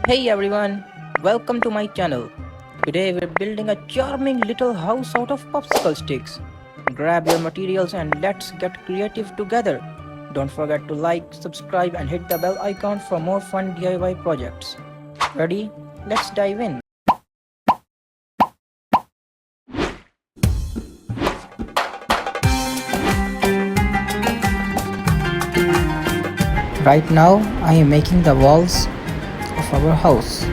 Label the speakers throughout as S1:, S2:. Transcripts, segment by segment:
S1: Hey everyone, welcome to my channel. Today we're building a charming little house out of popsicle sticks. Grab your materials and let's get creative together. Don't forget to like, subscribe and hit the bell icon for more fun DIY projects. Ready? Let's dive in. Right now I am making the walls of our house.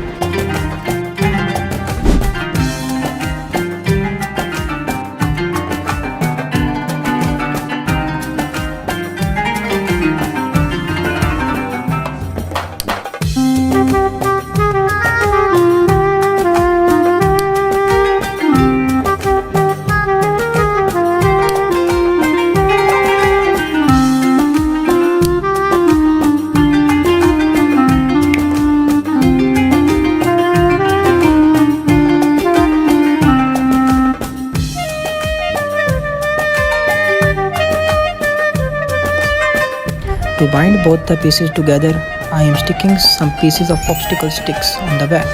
S1: To bind both the pieces together, I am sticking some pieces of popsicle sticks on the back.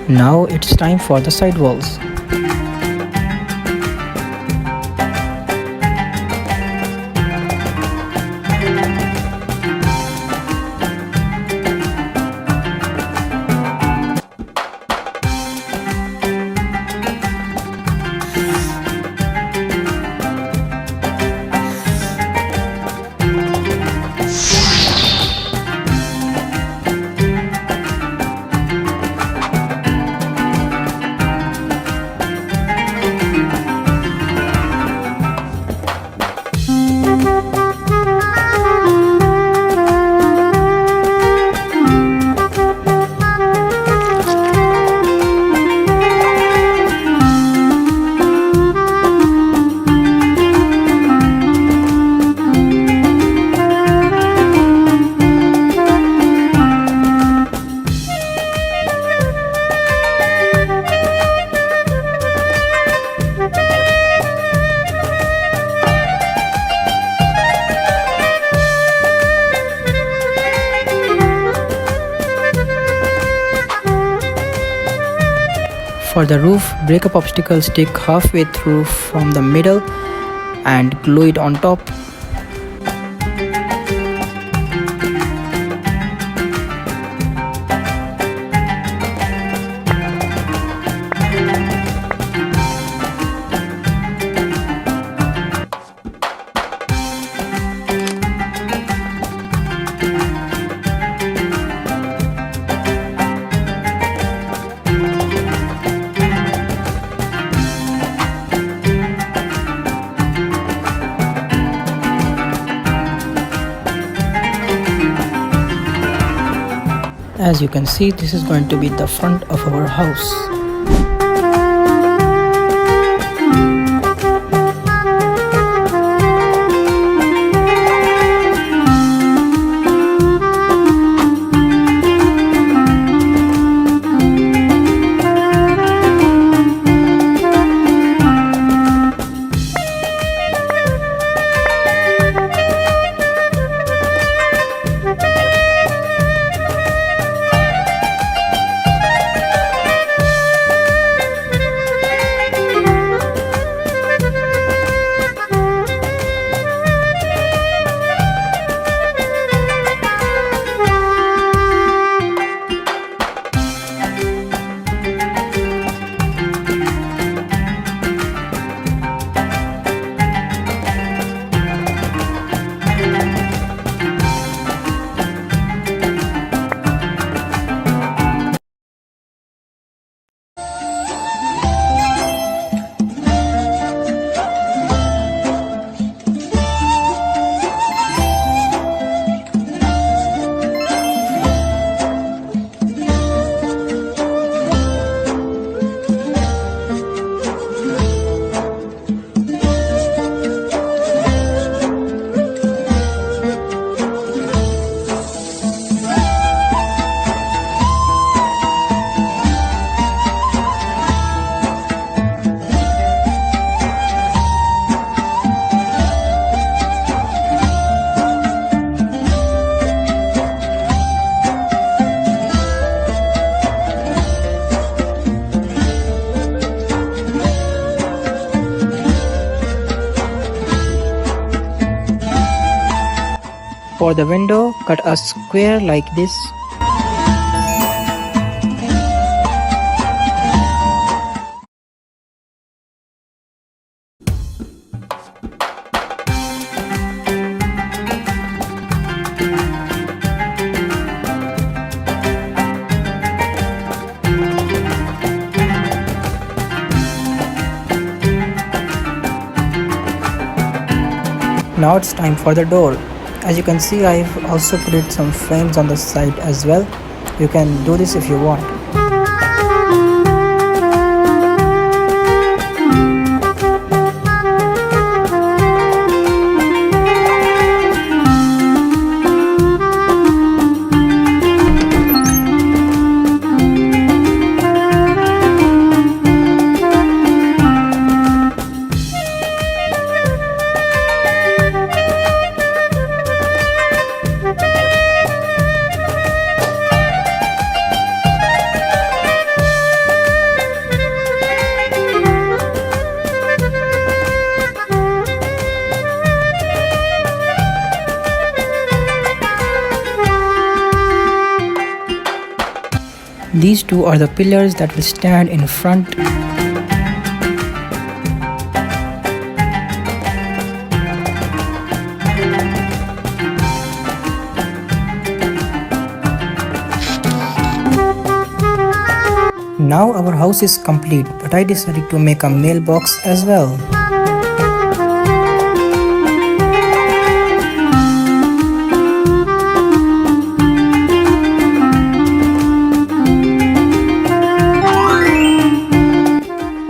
S1: Now it's time for the side walls. For the roof, break a popsicle stick halfway through from the middle and glue it on top. As you can see, this is going to be the front of our house. For the window, cut a square like this. Now it's time for the door. As you can see, I've also put some frames on the side as well. You can do this if you want. These two are the pillars that will stand in front. Now our house is complete, but I decided to make a mailbox as well.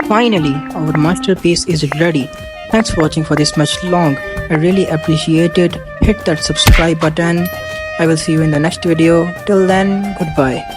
S1: Finally, our masterpiece is ready. Thanks for watching for this much long. I really appreciate it. Hit that subscribe button. I will see you in the next video. Till then, goodbye.